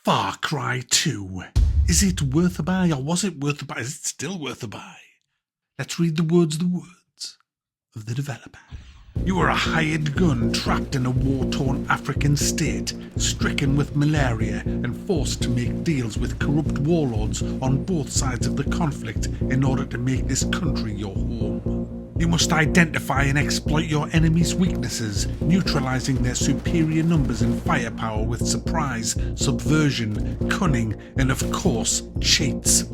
Far Cry 2. Is it worth a buy, or was it worth a buy? Is it still worth a buy? Let's read the words of the developer. You are a hired gun trapped in a war-torn African state, stricken with malaria and forced to make deals with corrupt warlords on both sides of the conflict in order to make this country your home. You must identify and exploit your enemies' weaknesses, neutralizing their superior numbers and firepower with surprise, subversion, cunning, and of course, cheats.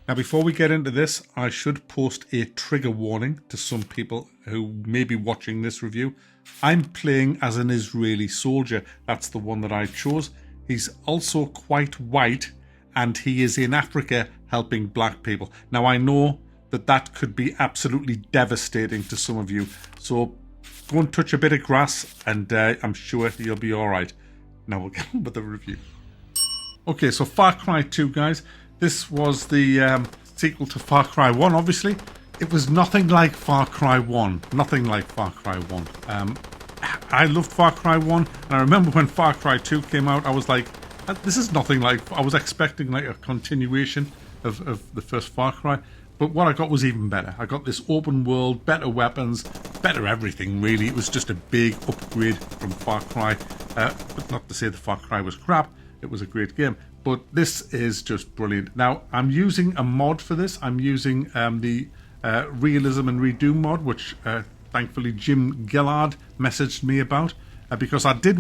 Now, before we get into this, I should post a trigger warning to some people who may be watching this review. I'm playing as an Israeli soldier. That's the one that I chose. He's also quite white, and he is in Africa helping black people. Now, I know that could be absolutely devastating to some of you. So go and touch a bit of grass, and I'm sure you'll be all right. Now we'll get on with the review. Okay, so Far Cry 2, guys. This was the sequel to Far Cry 1, obviously. It was nothing like Far Cry 1. Nothing like Far Cry 1. I loved Far Cry 1, and I remember when Far Cry 2 came out, I was like, this is nothing like... I was expecting like a continuation of the first Far Cry. But what I got was even better. I got this open world, better weapons, better everything, really. It was just a big upgrade from Far Cry. But not to say the Far Cry was crap. It was a great game. But this is just brilliant. Now, I'm using a mod for this. I'm using the Realism and Redo mod, which thankfully Jim Gillard messaged me about. Because I did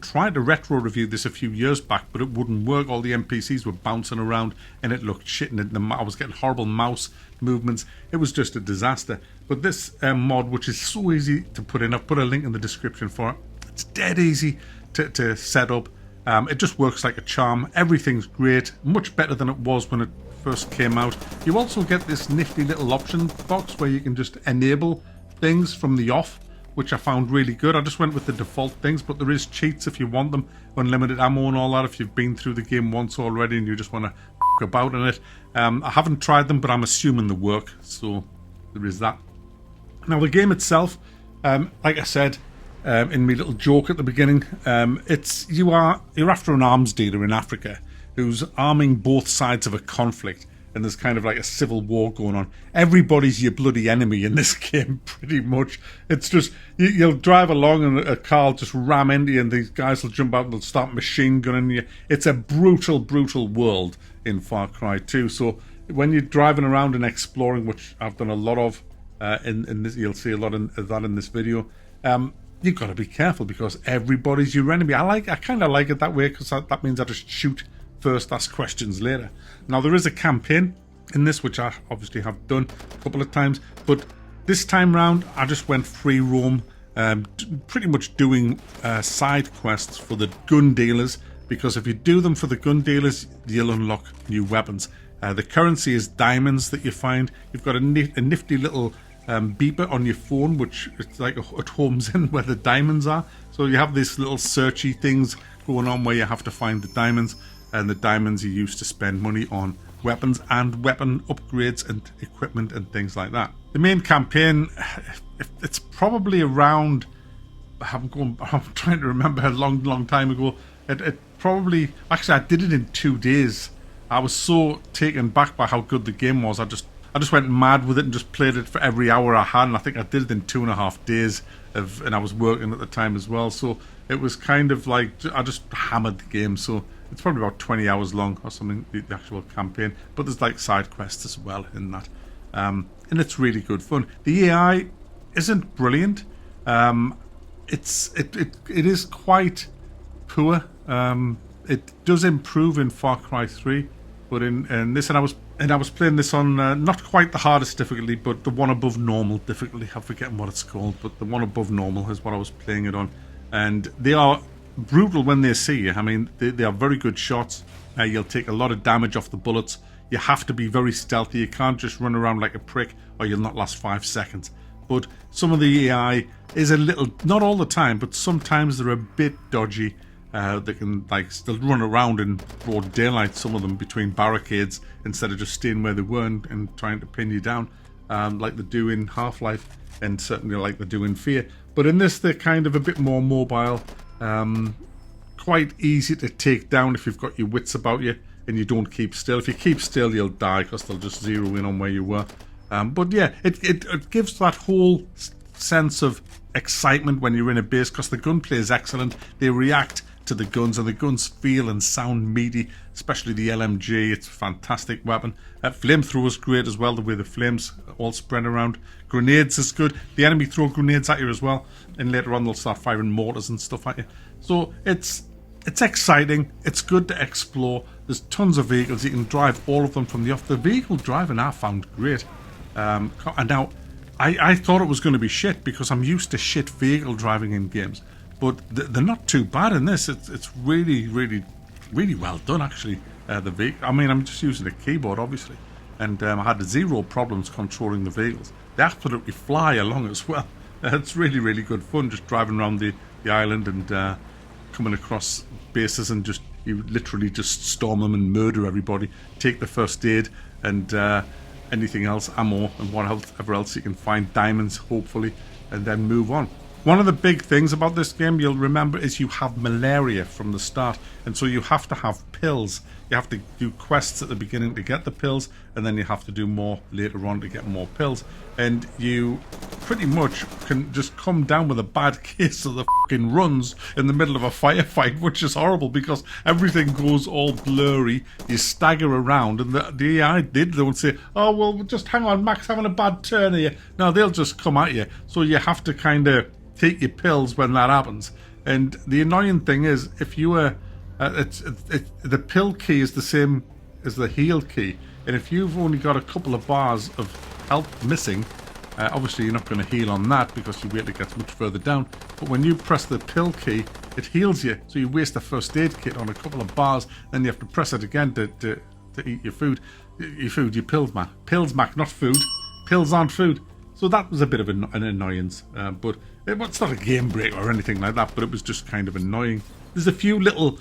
try to retro review this a few years back, but it wouldn't work. All the NPCs were bouncing around and it looked shit, and I was getting horrible mouse movements. It was just a disaster. But this mod, which is so easy to put in, I've put a link in the description for it. It's dead easy to set up. It just works like a charm. Everything's great, much better than it was when it first came out. You also get this nifty little option box where you can just enable things from the off, which I found really good. I just went with the default things, but there is cheats if you want them. Unlimited ammo and all that if you've been through the game once already and you just want to f*** about in it. I haven't tried them, but I'm assuming they work, so there is that. Now, the game itself, like I said in my little joke at the beginning, you're after an arms dealer in Africa who's arming both sides of a conflict. And there's kind of like a civil war going on. Everybody's your bloody enemy in this game, pretty much. It's just, you'll drive along and a car will just ram into you and these guys will jump out and they'll start machine gunning you. It's a brutal, brutal world in Far Cry 2. So when you're driving around and exploring, which I've done a lot of in this, you'll see a lot of that in this video, you've got to be careful because everybody's your enemy. I kind of like it that way because that means I just shoot first, ask questions later. Now, there is a campaign in this, which I obviously have done a couple of times, but this time round, I just went free roam, pretty much doing side quests for the gun dealers, because if you do them for the gun dealers, you'll unlock new weapons. The currency is diamonds that you find. You've got a nifty little beeper on your phone, which it's like it homes in where the diamonds are. So you have these little searchy things going on where you have to find the diamonds. And the diamonds you use to spend money on weapons and weapon upgrades and equipment and things like that. The main campaign, it's probably around, I'm trying to remember a long time ago. It probably, actually I did it in 2 days. I was so taken back by how good the game was. I just went mad with it and just played it for every hour I had, and I think I did it in 2.5 days and I was working at the time as well. So it was kind of like, I just hammered the game. So it's probably about 20 hours long or something, the actual campaign. But there's like side quests as well in that. And it's really good fun. The AI isn't brilliant. It is quite poor. It does improve in Far Cry 3. But in this, and I was playing this on not quite the hardest difficulty, but the one above normal difficulty. I'm forgetting what it's called, but the one above normal is what I was playing it on. And they are brutal when they see you. I mean, they are very good shots. You'll take a lot of damage off the bullets. You have to be very stealthy. You can't just run around like a prick or you'll not last 5 seconds. But some of the AI is a little, not all the time, but sometimes they're a bit dodgy. They can like still run around in broad daylight, some of them between barricades, instead of just staying where they were and trying to pin you down, like they do in Half-Life and certainly like they do in Fear. But in this, they're kind of a bit more mobile, quite easy to take down if you've got your wits about you and you don't keep still. If you keep still, you'll die because they'll just zero in on where you were. But yeah, it gives that whole sense of excitement when you're in a base because the gunplay is excellent. They react to the guns and the guns feel and sound meaty, especially the LMG. It's a fantastic weapon. Flamethrower's great as well, the way the flames all spread around. Grenades is good. The enemy throw grenades at you as well, and later on they'll start firing mortars and stuff at you. So it's exciting. It's good to explore. There's tons of vehicles. You can drive all of them from the off. The vehicle driving I found great. And now I thought it was going to be shit because I'm used to shit vehicle driving in games, but they're not too bad in this. It's really, really, really well done actually. The vehicle. I mean, I'm just using a keyboard obviously, and I had zero problems controlling the vehicles. They absolutely fly along as well. It's really, really good fun just driving around the island and coming across bases and just you literally just storm them and murder everybody. Take the first aid and anything else, ammo and whatever else you can find, diamonds hopefully, and then move on. One of the big things about this game you'll remember is you have malaria from the start, and so you have to have pills. You have to do quests at the beginning to get the pills, and then you have to do more later on to get more pills, and you pretty much can just come down with a bad case of the fucking runs in the middle of a firefight, which is horrible because everything goes all blurry. You stagger around, and the AI don't say, oh well, just hang on, Mac's having a bad turn here. No, they'll just come at you, so you have to kind of take your pills when that happens. And the annoying thing is, if you were the pill key is the same as the heal key, and if you've only got a couple of bars of health missing, obviously you're not going to heal on that because you wait till it gets much further down. But when you press the pill key, it heals you, so you waste a first aid kit on a couple of bars, then you have to press it again to eat your food. Your pills, Mac. Pills, Mac, not food. Pills aren't food. So that was a bit of an annoyance, but it's not a game break or anything like that, but it was just kind of annoying. There's a few little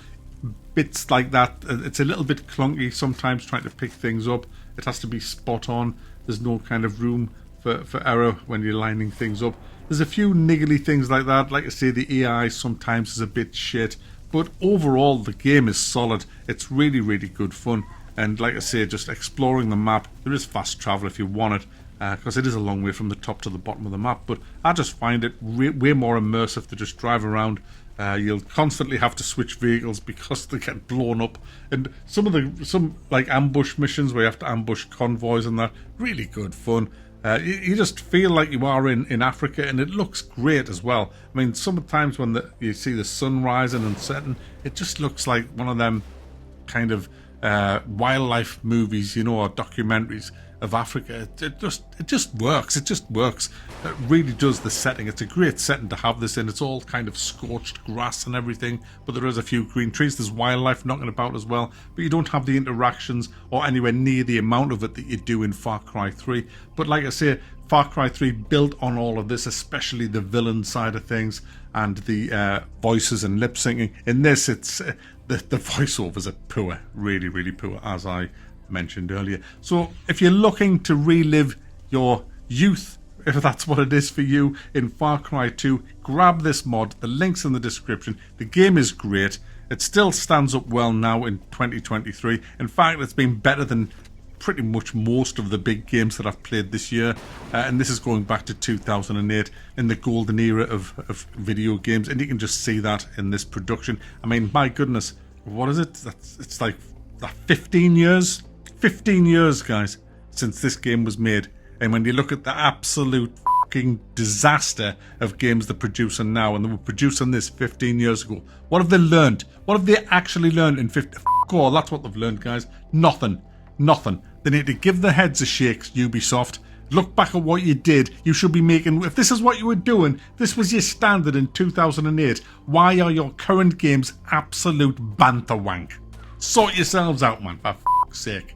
bits like that. It's a little bit clunky sometimes trying to pick things up. It has to be spot on. There's no kind of room for error when you're lining things up. There's a few niggly things like that. Like I say, the AI sometimes is a bit shit, but overall the game is solid. It's really, really good fun. And like I say, just exploring the map. There is fast travel if you want it, because it is a long way from the top to the bottom of the map, but I just find it way more immersive to just drive around. You'll constantly have to switch vehicles because they get blown up, and some like ambush missions where you have to ambush convoys and that, really good fun. You just feel like you are in Africa, and it looks great as well. I mean, sometimes when you see the sun rising and setting, it just looks like one of them kind of wildlife movies, or documentaries of Africa. It just works. It just works. It really does, the setting. It's a great setting to have this in. It's all kind of scorched grass and everything, but there is a few green trees. There's wildlife knocking about as well, but you don't have the interactions or anywhere near the amount of it that you do in Far Cry 3. But like I say, Far Cry 3 built on all of this, especially the villain side of things and the voices and lip syncing. In this, it's the voiceovers are poor, really, really poor, as I mentioned earlier. So if you're looking to relive your youth, if that's what it is for you, in Far Cry 2, grab this mod. The link's in the description. The game is great. It still stands up well now in 2023. In fact, it's been better than pretty much most of the big games that I've played this year, and this is going back to 2008 in the golden era of video games, and you can just see that in this production. I mean, my goodness, what is it? It's like 15 years? 15 years, guys, since this game was made. And when you look at the absolute fucking disaster of games they're producing now, and they were producing this 15 years ago, what have they learned? What have they actually learned in 15? Oh, that's what they've learned, guys. Nothing. They need to give their heads a shake, Ubisoft. Look back at what you did. You should be making... If this is what you were doing, this was your standard in 2008, why are your current games absolute banter wank? Sort yourselves out, man, for fuck's sake.